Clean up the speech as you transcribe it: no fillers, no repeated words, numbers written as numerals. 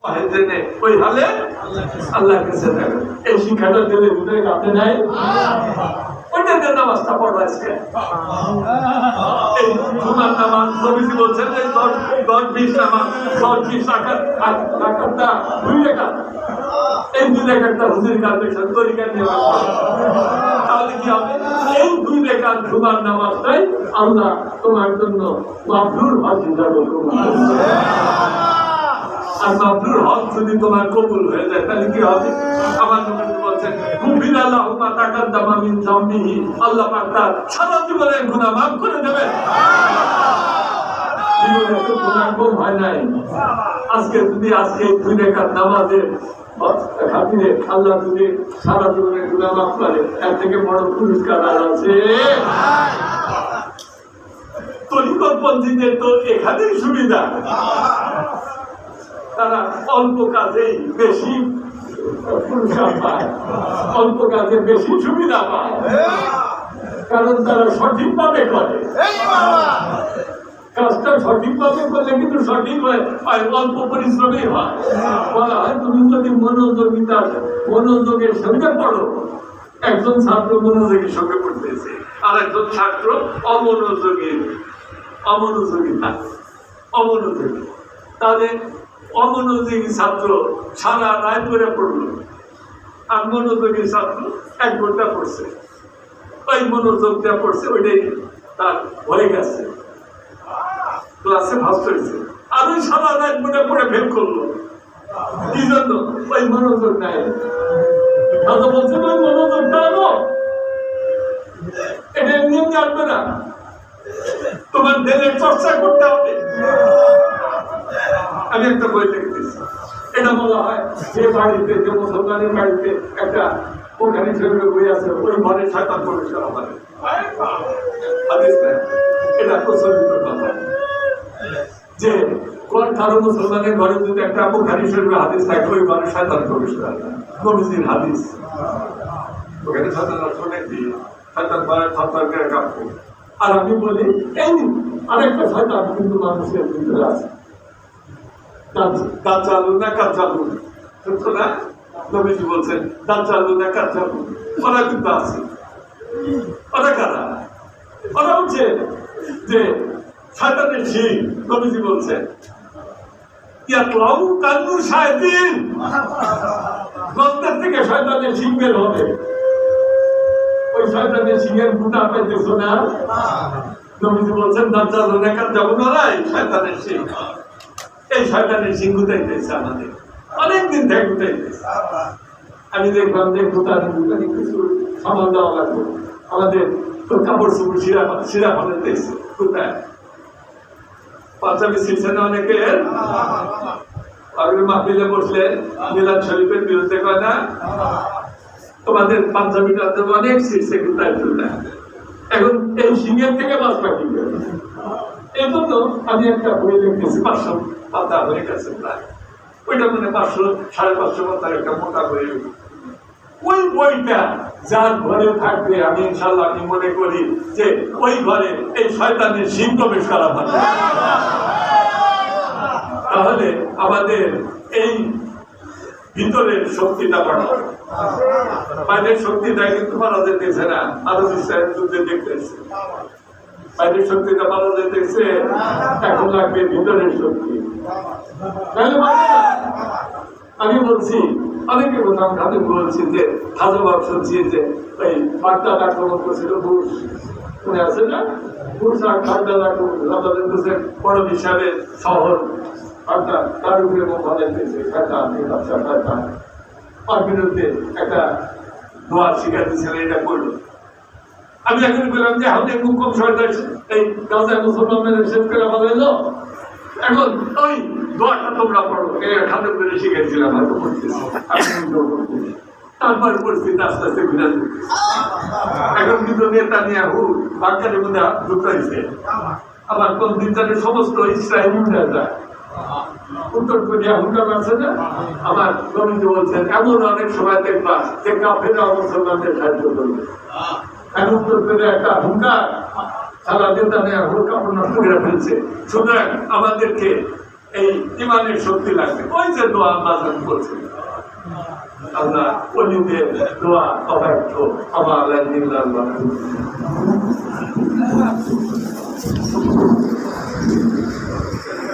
ওই হালে আল্লাহর কাছে যাবে। এই শিক্ষাটা দিলে ভিতরে কাঁপতে নাই, ওইটা দিয়ে নামাজটা পড়ো আজকে। এই জুমার নামাজ নবীজি বলছেন এই 10-20 নামাজ 10-20 রাকাতটা 2 রাকাত, এই 2 রাকাতটা হুজুর কালবেশন তরিকা নিয়ে তাহলে কি হবে? এই 2 রাকাত জুমার নামাজটাই আল্লাহ তোমার জন্য মাবরুর হজ হিসাবে আর মাবরুর হজ যদি তোমার কবুল হয়ে যায় তাহলে কি হবে? আমার নবী বলেন কুফির আল্লাহুম্মা তাকাদ্দামা মিন যামবিহি, আল্লাহ পাক তার সারা জীবনের গুনাহ মাফ করে দেবেন। জীবনে তো গুনাহ কম হয় নাই। আজকে 2 রাকাত নামাজের খাতিরে আল্লাহ যদি সারা জীবনের গুনাহ মাফ করে, এর থেকে বড় পুরস্কার আর আছে? তরিকতপন্থীদের তো এখানেই সুবিধা, তারা অল্প কাজেই বেশি পুরস্কার পায়, অল্প কাজে বেশি সুবিধা পায়, কারণ তারা সঠিকভাবে করে। কাজটা সঠিকভাবে করলে কিন্তু সঠিক হয়, অল্প পরিশ্রমই হয়। বলা হয় তুমি যদি মনোযোগের সঙ্গে পড়ো, একজন ছাত্র মনোযোগের সঙ্গে পড়তেছে আর একজন ছাত্র অমনোযোগী থাকে, তাহলে অমনোযোগী ছাত্র সারা রাত করে পড়লো আর মনোযোগী ছাত্র 1 ঘন্টা পড়ছে, ওই মনোযোগটা পড়ছে, ওইটাই তার হয়ে গেছে, ক্লাসে ফার্স্ট হয়েছে। আর ওই সারা রাত পড়ে ফেল করলো, কি জন্য? ওই মনোযোগ নাই। বলছে ওই মনোযোগটা আনো, এটা এমনি আসবে না, তোমার দেহের চর্চা করতে হবে। আমি একটা বই লিখতেছি, এটা বলা হয় যে বাড়িতে, যে মুসলমানের বাড়িতে একটা ওখানে ছেলে বই আছে, ওই ঘরে শয়তান প্রবেশ করা হয়। এটা প্রচলিত কথা যে কারো মুসলমানের ঘরে যদি একটা বুখারী শরীফের হাদিস থাকে, ওই ঘরে শয়তান প্রবেশ করা যায়। নবীজির হাদিস, ওখানে শয়তান শোনে কি শয়তান ঘরে থরথর করে কাঁপবে। আর আমি বলি এই আরেকটা শয়তান কিন্তু মানুষের ভিতরে আছে, দাজ্জালুনা কাজ্জাবুন, সত্য না? নবীজি বলছেন দাজ্জালুনা কাজ্জাবুন, ওরা কিন্তু আছে। ওরা কারা? ওরা হচ্ছে যে শয়তানের শিং। নবীজি বলছেন ইয়াতলাউ কান্নু শায়াতিন, গর্তের থেকে শয়তানের শিং বের হবে। ওই শয়তানের শিংয়ের ফুটা পাইতেছো না? নবীজি বলছেন দাজ্জালুনা কাজ্জাবুন, ওরাই শয়তানের শিং। এই শয়তানের শিং গুতাইতেছে আমাদের, অনেকদিন থেকে গুতাইতেছে। আমি দেখলাম যে কিছু সামান দেওয়া লাগবে, আমাদের তো কাপড় চোপড় শিরা ফেলতেছে কোথায়, পাঞ্জাবি ছিলছে না অনেকে। আর মাহফিলে বসলে মিলাদ শরীফের বিরুদ্ধে কয় না, তোমাদের পাঞ্জাবিটা তো অনেক ছিলছে কোথায় কোথায়। এখন এই সিংহের থেকে বাঁচবা কি করে? এই জন্য আমি একটা বই লিখতেছি, 500 পাতা হয়ে গেছে প্রায়, ওইটা মানে 500-550 পাতার একটা মোটা বই। ওই বইটা যার ঘরে থাকবে, আমি ইনশাল্লাহ আমি মনে করি যে ওই ঘরে এই শয়তানের শিং প্রবেশ করা হবে। তাহলে আমাদের এই ভিতরের শক্তিটা বাড়াবে, বাইরের শক্তিটা কিন্তু মারা যেতেছে না। আরো ইসরায়েল যুদ্ধে দেখতেছে বাইরের শক্তিটা মারা যেতেছে, এখন লাগবে ভিতরের শক্তি। আমি বলছি অনেকে কোথাও খাতে বলছি যে হাজার শুনছি যে ওই বাগদাদ আক্রমণ করেছিল বুশ, মনে আছে না? বুশ আর বাগদাদ আক্রমণ বড় হিসাবে শহর, অর্থাৎ তার উপরে বানাইতেছে তার বিরুদ্ধে একটা দোয়া শিকার দিয়েছিল, এটা করলো। আমি এখন বললাম যে আমাদের মুখ্যম সরকার এই গাজায় মুসলমানদের শেষ করে বানাইলো, এখন ওই দোয়াটা তোমরা পড়ো, খাতে করে শিখেছিলাম, হয়তো পড়তেছি, তারপর পরিস্থিতি আস্তে আস্তে ঘুরে এখন কিন্তু নেতানিয়াহু বাক্যারের মধ্যে যুক্ত হয়েছে। আবার কোন দিন জানে সমস্ত ইসরায়েল উঠে যায়, উত্তর কোরিয়া হুঙ্কার আছে না? আমার নবীজি বলছেন এমন অনেক সময় দেখবা যে কাফেররা মুসলমানদের সাহায্য করবে। এখন উত্তর কোরিয়া একটা হুঙ্কার সারা নেতানিয়াহুর কাপড় নষ্ট করে ফেলছে। সুতরাং আমাদেরকে এই ইমানের শক্তি লাগবে। ওই যে দোয়া বাজান করছে, আল্লাহ অলিদের দোয়া অব্যর্থ, আমার আল্লাহ